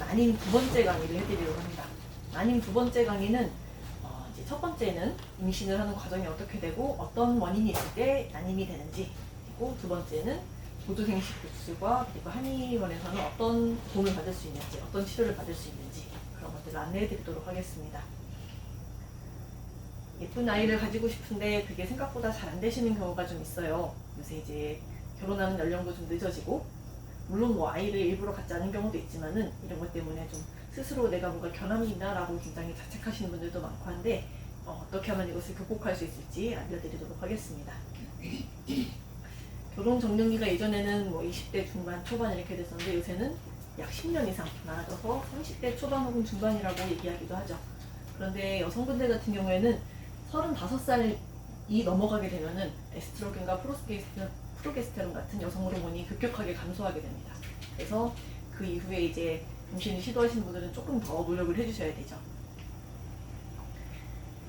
난임 두 번째 강의를 해드리려고 합니다. 난임 두 번째 강의는 이제 첫 번째는 임신을 하는 과정이 어떻게 되고 어떤 원인이 있을 때 난임이 되는지, 그리고 두 번째는 보조생식수술과 그리고 한의원에서는 어떤 도움을 받을 수 있는지, 어떤 치료를 받을 수 있는지 그런 것들을 안내해드리도록 하겠습니다. 예쁜 아이를 가지고 싶은데 그게 생각보다 잘 안 되시는 경우가 좀 있어요. 요새 이제 결혼하는 연령도 좀 늦어지고, 물론 뭐 아이를 일부러 갖지 않은 경우도 있지만은 이런 것 때문에 좀 스스로 내가 뭔가 결함이 있나라고 굉장히 자책하시는 분들도 많고 한데, 어떻게 하면 이것을 극복할 수 있을지 알려드리도록 하겠습니다. 결혼 적령기가 예전에는 뭐 20대 중반 초반 이렇게 됐었는데 요새는 약 10년 이상 많아져서 30대 초반 혹은 중반이라고 얘기하기도 하죠. 그런데 여성분들 같은 경우에는 35살이 넘어가게 되면은 에스트로겐과 프로게스테론 같은 여성 호르몬이 급격하게 감소하게 됩니다. 그래서 그 이후에 이제 임신을 시도하시는 분들은 조금 더 노력을 해주셔야 되죠.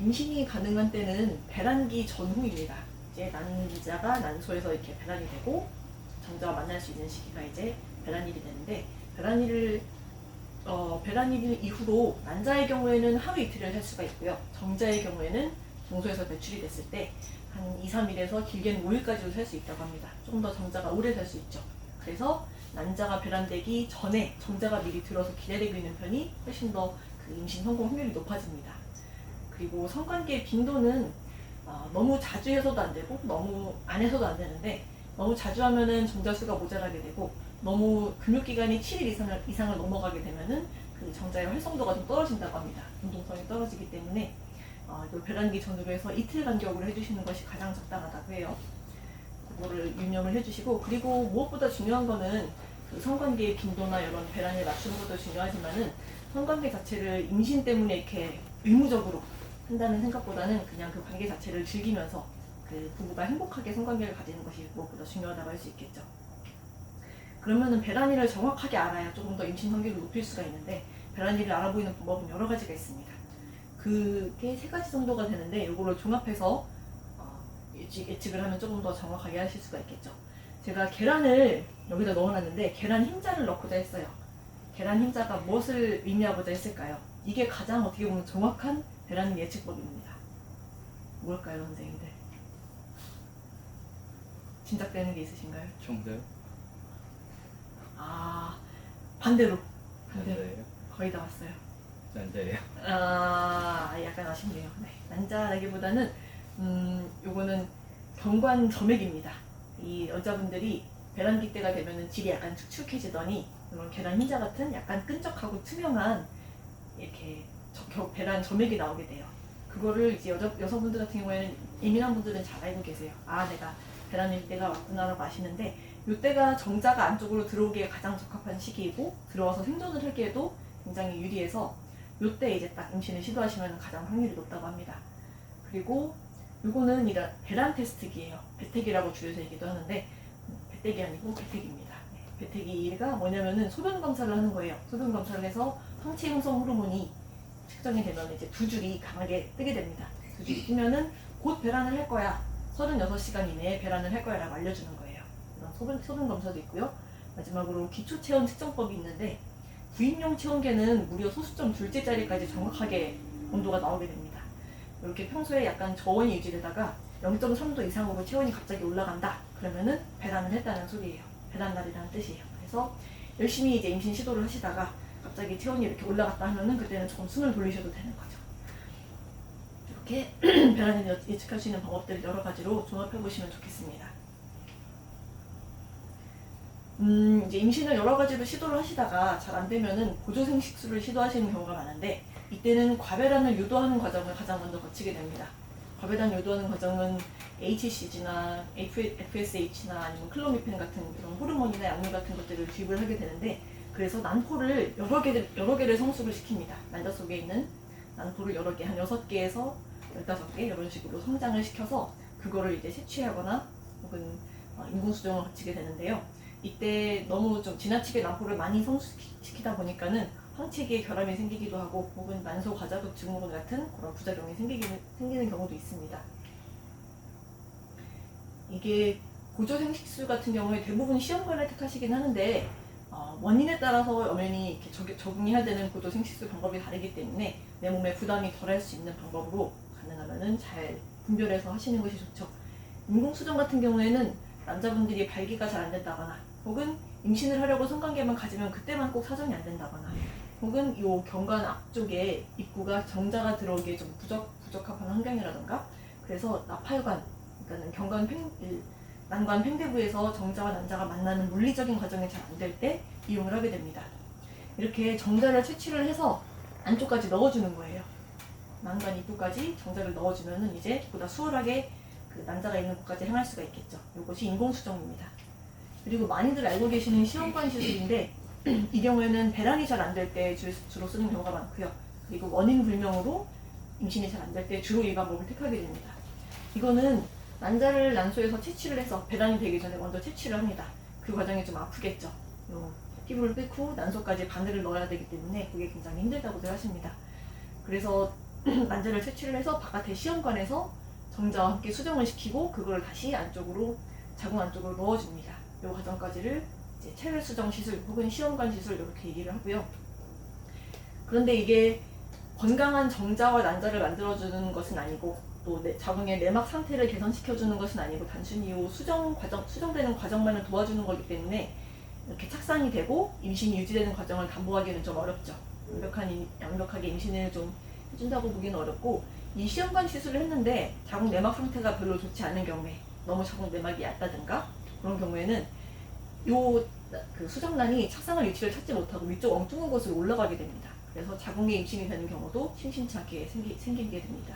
임신이 가능한 때는 배란기 전후입니다. 이제 난자가 난소에서 이렇게 배란이 되고 정자와 만날 수 있는 시기가 이제 배란일이 되는데, 배란일 이후로 난자의 경우에는 하루 이틀을 할 수가 있고요. 정자의 경우에는 정소에서 배출이 됐을 때 한 2, 3일에서 길게는 5일까지도 살 수 있다고 합니다. 좀 더 정자가 오래 살 수 있죠. 그래서 난자가 배란되기 전에 정자가 미리 들어서 기다리고 있는 편이 훨씬 더 그 임신 성공 확률이 높아집니다. 그리고 성관계 빈도는 너무 자주 해서도 안 되고 너무 안 해서도 안 되는데, 너무 자주 하면은 정자 수가 모자라게 되고, 너무 금욕기간이 7일 이상을 넘어가게 되면은 그 정자의 활성도가 좀 떨어진다고 합니다. 운동성이 떨어지기 때문에 배란기 전후로 해서 이틀 간격으로 해주시는 것이 가장 적당하다고 해요. 그거를 유념을 해주시고, 그리고 무엇보다 중요한 거는 그 성관계의 빈도나 이런 배란을 맞추는 것도 중요하지만은 성관계 자체를 임신 때문에 이렇게 의무적으로 한다는 생각보다는 그냥 그 관계 자체를 즐기면서 그 부부가 행복하게 성관계를 가지는 것이 무엇보다 중요하다고 할 수 있겠죠. 그러면은 배란일을 정확하게 알아야 조금 더 임신 확률을 높일 수가 있는데, 배란일을 알아보이는 방법은 여러 가지가 있습니다. 그게 3가지 정도가 되는데, 이거를 종합해서 예측을 하면 조금 더 정확하게 하실 수가 있겠죠. 제가 계란을 여기다 넣어놨는데 계란 흰자를 넣고자 했어요. 계란 흰자가 무엇을 의미하고자 했을까요? 이게 가장 어떻게 보면 정확한 배란일 예측법입니다. 뭘까요, 선생님들? 짐작되는 게 있으신가요? 정답? 반대로. 난자예요? 거의 다 왔어요. 난자예요? 약간 아쉽네요. 네. 난자라기보다는 요거는 경관점액입니다. 이 여자분들이 배란기 때가 되면은 질이 약간 축축해지더니 이런 계란 흰자 같은 약간 끈적하고 투명한 이렇게 배란 점액이 나오게 돼요. 그거를 이제 여성분들 같은 경우에는, 예민한 분들은 잘 알고 계세요. 내가 배란일 때가 왔구나라고 아시는데, 이때가 정자가 안쪽으로 들어오기에 가장 적합한 시기이고, 들어와서 생존을 하기에도 굉장히 유리해서 이때 이제 딱 임신을 시도하시면 가장 확률이 높다고 합니다. 그리고 이거는 배란 테스트기예요. 배태기라고 줄여서 얘기도 하는데, 배태기 아니고 배태기입니다. 배태기가 뭐냐면은 소변 검사를 하는 거예요. 소변 검사를 해서 성체 형성 호르몬이 측정이 되면 이제 2줄이 강하게 뜨게 됩니다. 2줄이 뜨면은 곧 배란을 할 거야, 36시간 이내에 배란을 할 거야 라고 알려주는 거예요. 이런 소변 검사도 있고요. 마지막으로 기초 체온 측정법이 있는데, 구입용 체온계는 무려 소수점 둘째 자리까지 정확하게 온도가 나오게 됩니다. 이렇게 평소에 약간 저온이 유지되다가 0.3도 이상으로 체온이 갑자기 올라간다, 그러면은 배란을 했다는 소리예요. 배란날이라는 뜻이에요. 그래서 열심히 이제 임신 시도를 하시다가 갑자기 체온이 이렇게 올라갔다 하면은 그때는 조금 숨을 돌리셔도 되는 거죠. 이렇게 배란을 예측할 수 있는 방법들을 여러 가지로 종합해 보시면 좋겠습니다. 이제 임신을 여러 가지로 시도를 하시다가 잘 안 되면은 보조생식수를 시도하시는 경우가 많은데, 이때는 과배란을 유도하는 과정을 가장 먼저 거치게 됩니다. 과배란 유도하는 과정은 HCG나 FSH나 아니면 클로미펜 같은 그런 호르몬이나 약물 같은 것들을 주입을 하게 되는데, 그래서 난포를 여러 개를 성숙을 시킵니다. 난자 속에 있는 난포를 여러 개, 한 6개에서 15개 이런 식으로 성장을 시켜서 그거를 이제 채취하거나 혹은 인공수정을 거치게 되는데요. 이때 너무 좀 지나치게 난포를 많이 성숙시키다 보니까는 황체기에 결함이 생기기도 하고, 혹은 만소 과자극 증후군 같은 그런 부작용이 생기는 경우도 있습니다. 이게 보조생식수 같은 경우에 대부분 시험관을 택하시긴 하는데, 원인에 따라서 엄연히 이렇게 적응해야 되는 구조 생식수 방법이 다르기 때문에 내 몸에 부담이 덜할 수 있는 방법으로 가능하면은 잘 분별해서 하시는 것이 좋죠. 인공수정 같은 경우에는 남자분들이 발기가 잘 안 된다거나 혹은 임신을 하려고 성관계만 가지면 그때만 꼭 사정이 안 된다거나 혹은 요 경관 앞쪽에 입구가 정자가 들어오기에 좀 부적합한 환경이라던가 그래서 나팔관, 그러니까는 난관 횡대부에서 정자와 난자가 만나는 물리적인 과정이 잘 안 될 때 이용을 하게 됩니다. 이렇게 정자를 채취를 해서 안쪽까지 넣어주는 거예요. 난관 입구까지 정자를 넣어주면은 이제 보다 수월하게 그 난자가 있는 곳까지 향할 수가 있겠죠. 이것이 인공수정입니다. 그리고 많이들 알고 계시는 시험관 시술인데 이 경우에는 배란이 잘 안 될 때 주로 쓰는 경우가 많고요. 그리고 원인 불명으로 임신이 잘 안 될 때 주로 이 방법을 택하게 됩니다. 이거는 난자를 난소에서 채취를 해서 배란이 되기 전에 먼저 채취를 합니다. 그 과정이 좀 아프겠죠. 피부를 뚫고 난소까지 바늘을 넣어야 되기 때문에 그게 굉장히 힘들다고들 하십니다. 그래서 난자를 채취를 해서 바깥에 시험관에서 정자와 함께 수정을 시키고 그걸 다시 안쪽으로 자궁 안쪽으로 넣어줍니다. 이 과정까지를 이제 체외 수정 시술 혹은 시험관 시술 이렇게 얘기를 하고요. 그런데 이게 건강한 정자와 난자를 만들어주는 것은 아니고 또 자궁의 내막 상태를 개선시켜주는 것은 아니고 단순히 이 수정되는 과정만을 도와주는 거기 때문에 이렇게 착상이 되고 임신이 유지되는 과정을 담보하기는 좀 어렵죠. 완벽하게 임신을 좀 해준다고 보기는 어렵고 이 시험관 시술을 했는데 자궁 내막 상태가 별로 좋지 않은 경우에 너무 자궁 내막이 얕다든가 그런 경우에는 그 수정란이 착상할 위치를 찾지 못하고 위쪽 엉뚱한 곳으로 올라가게 됩니다. 그래서 자궁에 임신이 되는 경우도 심심치 않게 생기게 됩니다.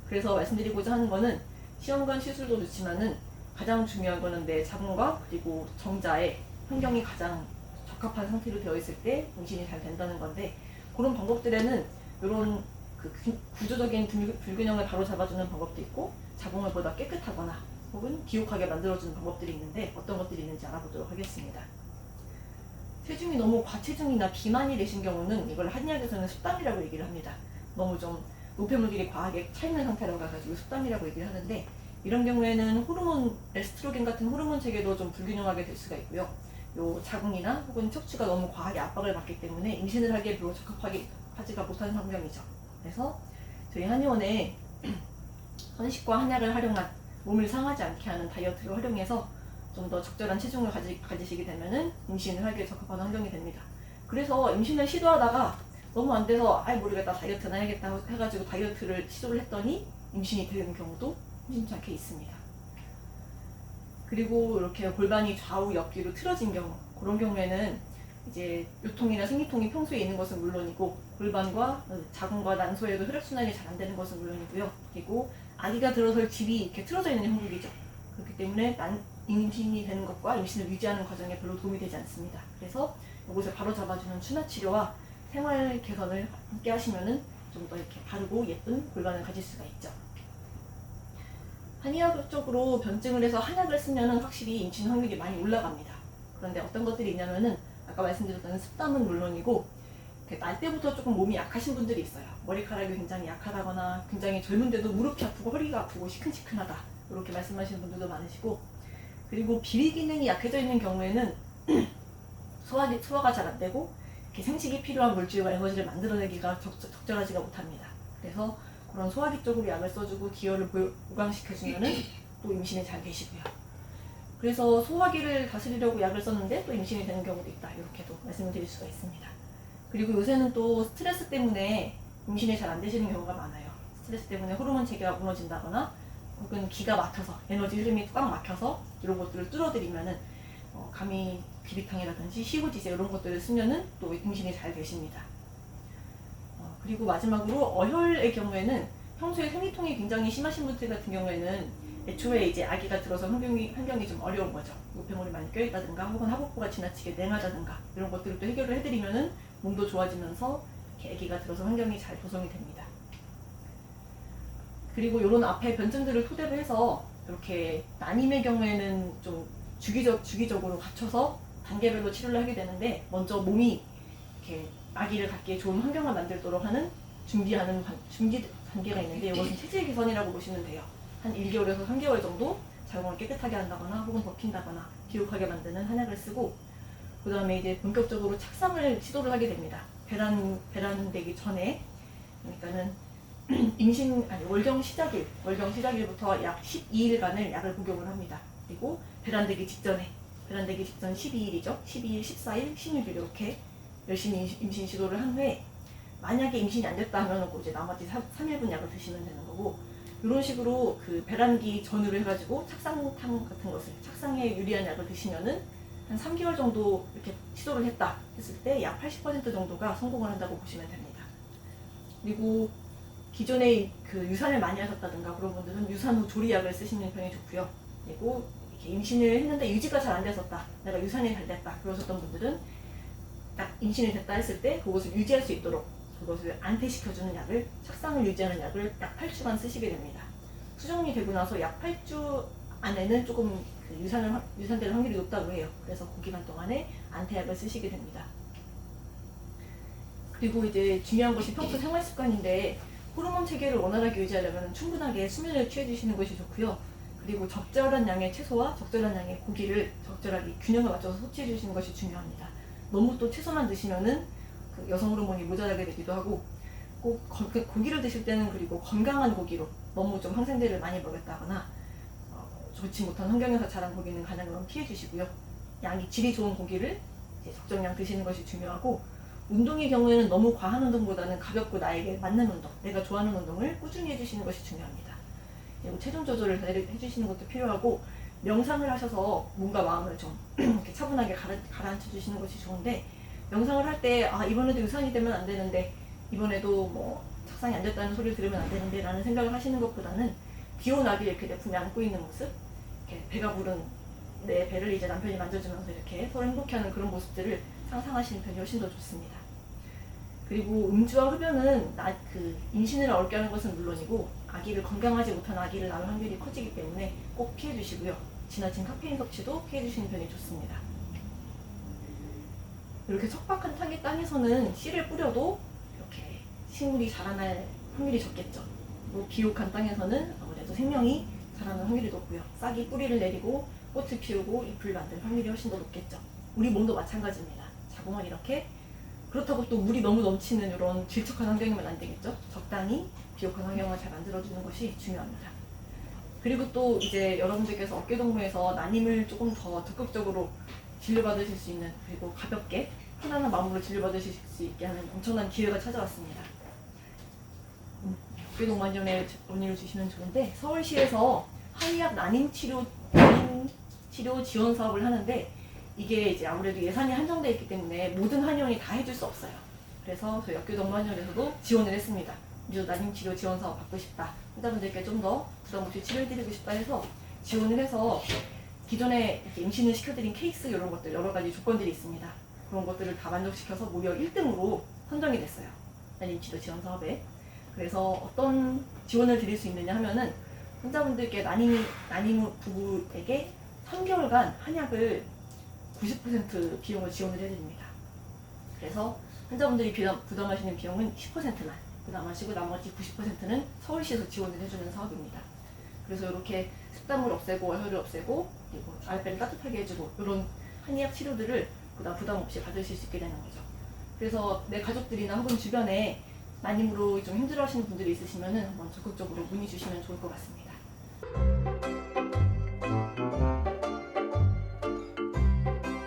그래서 말씀드리고자 하는 거는 시험관 시술도 좋지만은 가장 중요한 거는 내 자궁과 그리고 정자의 환경이 가장 적합한 상태로 되어 있을 때 임신이 잘 된다는 건데 그런 방법들에는 이런 그 구조적인 불균형을 바로 잡아주는 방법도 있고 자궁을 보다 깨끗하거나 혹은 비옥하게 만들어주는 방법들이 있는데 어떤 것들이 있는지 알아보도록 하겠습니다. 체중이 너무 과체중이나 비만이 되신 경우는 이걸 한의학에서는 습담이라고 얘기를 합니다. 너무 좀 노폐물들이 과하게 차있는 상태라고 해가지고 습담이라고 얘기를 하는데 이런 경우에는 호르몬, 에스트로겐 같은 호르몬 체계도 좀 불균형하게 될 수가 있고요. 요 자궁이나 혹은 척추가 너무 과하게 압박을 받기 때문에 임신을 하기에 별로 적합하지가 못한 환경이죠. 그래서 저희 한의원에 선식과 한약을 활용한 몸을 상하지 않게 하는 다이어트를 활용해서 좀 더 적절한 체중을 가지시게 되면은 임신을 하기에 적합한 환경이 됩니다. 그래서 임신을 시도하다가 너무 안 돼서 모르겠다 다이어트나 해야겠다 해가지고 다이어트를 시도를 했더니 임신이 되는 경우도 심심치 않게 있습니다. 그리고 이렇게 골반이 좌우 옆뒤로 틀어진 경우 그런 경우에는 이제 요통이나 생리통이 평소에 있는 것은 물론이고 골반과 자궁과 난소에도 혈액순환이 잘 안 되는 것은 물론이고요. 그리고 아기가 들어설 집이 이렇게 틀어져 있는 형국이죠. 그렇기 때문에 임신이 되는 것과 임신을 유지하는 과정에 별로 도움이 되지 않습니다. 그래서 이것을 바로 잡아주는 추나치료와 생활 개선을 함께 하시면은 좀 더 이렇게 바르고 예쁜 골반을 가질 수가 있죠. 한의학적으로 변증을 해서 한약을 쓰면은 확실히 임신 확률이 많이 올라갑니다. 그런데 어떤 것들이 있냐면은 아까 말씀드렸던 습담은 물론이고 날 때부터 조금 몸이 약하신 분들이 있어요. 머리카락이 굉장히 약하다거나 굉장히 젊은데도 무릎이 아프고 허리가 아프고 시큰시큰하다 이렇게 말씀하시는 분들도 많으시고 그리고 비위 기능이 약해져 있는 경우에는 소화가 잘 안 되고 생식이 필요한 물질과 에너지를 만들어내기가 적절하지가 못합니다. 그래서 그런 소화기 쪽으로 약을 써주고 기혈을 보강시켜주면은 또 임신이 잘 되시고요. 그래서 소화기를 다스리려고 약을 썼는데 또 임신이 되는 경우도 있다. 이렇게도 말씀을 드릴 수가 있습니다. 그리고 요새는 또 스트레스 때문에 임신이 잘 안 되시는 경우가 많아요. 스트레스 때문에 호르몬 체계가 무너진다거나 혹은 기가 막혀서 에너지 흐름이 꽉 막혀서 이런 것들을 뚫어드리면은 감히 비비탕이라든지 시후지제 이런 것들을 쓰면은 또 임신이 잘 되십니다. 그리고 마지막으로 어혈의 경우에는 평소에 생리통이 굉장히 심하신 분들 같은 경우에는 애초에 이제 아기가 들어서 환경이 좀 어려운 거죠. 노폐물이 많이 껴있다든가 혹은 하복부가 지나치게 냉하다든가 이런 것들을 또 해결을 해드리면은 몸도 좋아지면서 이렇게 아기가 들어서 환경이 잘 조성이 됩니다. 그리고 이런 앞에 변증들을 토대로 해서 이렇게 난임의 경우에는 좀 주기적으로 갖춰서 단계별로 치료를 하게 되는데 먼저 몸이 이렇게 아기를 갖기에 좋은 환경을 만들도록 하는 준비 단계가 있는데 이것은 체질 개선이라고 보시면 돼요. 한 1개월에서 3개월 정도 자궁을 깨끗하게 한다거나 혹은 벗긴다거나 비옥하게 만드는 한약을 쓰고 그 다음에 이제 본격적으로 착상을 시도를 하게 됩니다. 배란되기 전에. 그러니까는 월경 시작일부터 약 12일간을 약을 복용을 합니다. 그리고 배란되기 직전 12일이죠. 12일, 14일, 16일 이렇게 열심히 임신 시도를 한 후에 만약에 임신이 안 됐다 하면 이제 나머지 3일분 약을 드시면 되는 거고, 이런 식으로 그 배란기 전후로 해가지고 착상탕 같은 것을, 착상에 유리한 약을 드시면은 한 3개월 정도 이렇게 시도를 했다 했을 때 약 80% 정도가 성공을 한다고 보시면 됩니다. 그리고 기존에 그 유산을 많이 하셨다든가 그런 분들은 유산 후 조리약을 쓰시는 편이 좋고요. 그리고 이렇게 임신을 했는데 유지가 잘 안 됐었다, 내가 유산이 잘 됐다 그러셨던 분들은 딱 임신이 됐다 했을 때 그것을 유지할 수 있도록 그것을 안퇴시켜주는 약을, 착상을 유지하는 약을 약 8주간 쓰시게 됩니다. 수정이 되고 나서 약 8주 안에는 조금 그 유산될 확률이 높다고 해요. 그래서 그 기간 동안에 안퇴약을 쓰시게 됩니다. 그리고 이제 중요한 것이 평소 생활 습관인데, 호르몬 체계를 원활하게 유지하려면 충분하게 수면을 취해주시는 것이 좋고요. 그리고 적절한 양의 채소와 적절한 양의 고기를 적절하게 균형을 맞춰서 섭취해 주시는 것이 중요합니다. 너무 또 채소만 드시면은 그 여성 호르몬이 모자라게 되기도 하고, 꼭 고기를 드실 때는 그리고 건강한 고기로, 너무 좀 항생제를 많이 먹였다거나 좋지 못한 환경에서 자란 고기는 가능하면 피해 주시고요. 양이 질이 좋은 고기를 이제 적정량 드시는 것이 중요하고, 운동의 경우에는 너무 과한 운동보다는 가볍고 나에게 맞는 운동, 내가 좋아하는 운동을 꾸준히 해주시는 것이 중요합니다. 그리고 체중 조절을 해주시는 것도 필요하고, 명상을 하셔서 몸과 마음을 좀 이렇게 차분하게 가라앉혀 주시는 것이 좋은데, 명상을 할 때 이번에도 유산이 되면 안 되는데, 이번에도 뭐 착상이 안 됐다는 소리를 들으면 안 되는데 라는 생각을 하시는 것보다는 귀여운 아기를 이렇게 내 품에 안고 있는 모습, 이렇게 배가 부른 내 배를 이제 남편이 만져주면서 이렇게 서로 행복해하는 그런 모습들을 상상하시는 편이 훨씬 더 좋습니다. 그리고 음주와 흡연은 임신을 어렵게 하는 것은 물론이고, 건강하지 못한 아기를 낳을 확률이 커지기 때문에 꼭 피해 주시고요. 지나친 카페인 섭취도 피해 주시는 편이 좋습니다. 이렇게 척박한 땅에서는 씨를 뿌려도 이렇게 식물이 자라날 확률이 적겠죠. 또 비옥한 땅에서는 아무래도 생명이 자라는 확률이 높고요. 싹이 뿌리를 내리고 꽃을 피우고 잎을 만들 확률이 훨씬 더 높겠죠. 우리 몸도 마찬가지입니다. 자궁을 이렇게, 그렇다고 또 물이 너무 넘치는 이런 질척한 환경이면 안 되겠죠. 적당히 비옥한 환경을 잘 만들어주는 것이 중요합니다. 그리고 또 이제 여러분들께서 어깨동무에서 난임을 조금 더 적극적으로 진료받으실 수 있는, 그리고 가볍게 편안한 마음으로 진료받으실 수 있게 하는 엄청난 기회가 찾아왔습니다. 어깨동무안전에 문의를 주시면 좋은데, 서울시에서 한의학 난임 치료 지원 사업을 하는데, 이게 이제 아무래도 예산이 한정되어 있기 때문에 모든 한의원이 다 해줄 수 없어요. 그래서 저희 어깨동무안전에서도 지원을 했습니다. 우리도 난임치료 지원 사업 받고 싶다, 환자분들께 좀 더 부담 없이 치료해드리고 싶다 해서 지원을 해서, 기존에 이렇게 임신을 시켜드린 케이스 이런 것들 여러 가지 조건들이 있습니다. 그런 것들을 다 만족시켜서 무려 1등으로 선정이 됐어요. 난임치료 지원 사업에. 그래서 어떤 지원을 드릴 수 있느냐 하면은, 환자분들께 난임 부부에게 3개월간 한약을 90% 비용을 지원을 해드립니다. 그래서 환자분들이 부담하시는 비용은 10%만 부담하시고, 나머지 90%는 서울시에서 지원을 해주는 사업입니다. 그래서 이렇게 습담을 없애고 어혈을 없애고, 그리고 아랫배를 따뜻하게 해주고, 이런 한의학 치료들을 부담 없이 받으실 수 있게 되는 거죠. 그래서 내 가족들이나 혹은 주변에 난임으로 좀 힘들어하시는 분들이 있으시면 한번 적극적으로 문의 주시면 좋을 것 같습니다.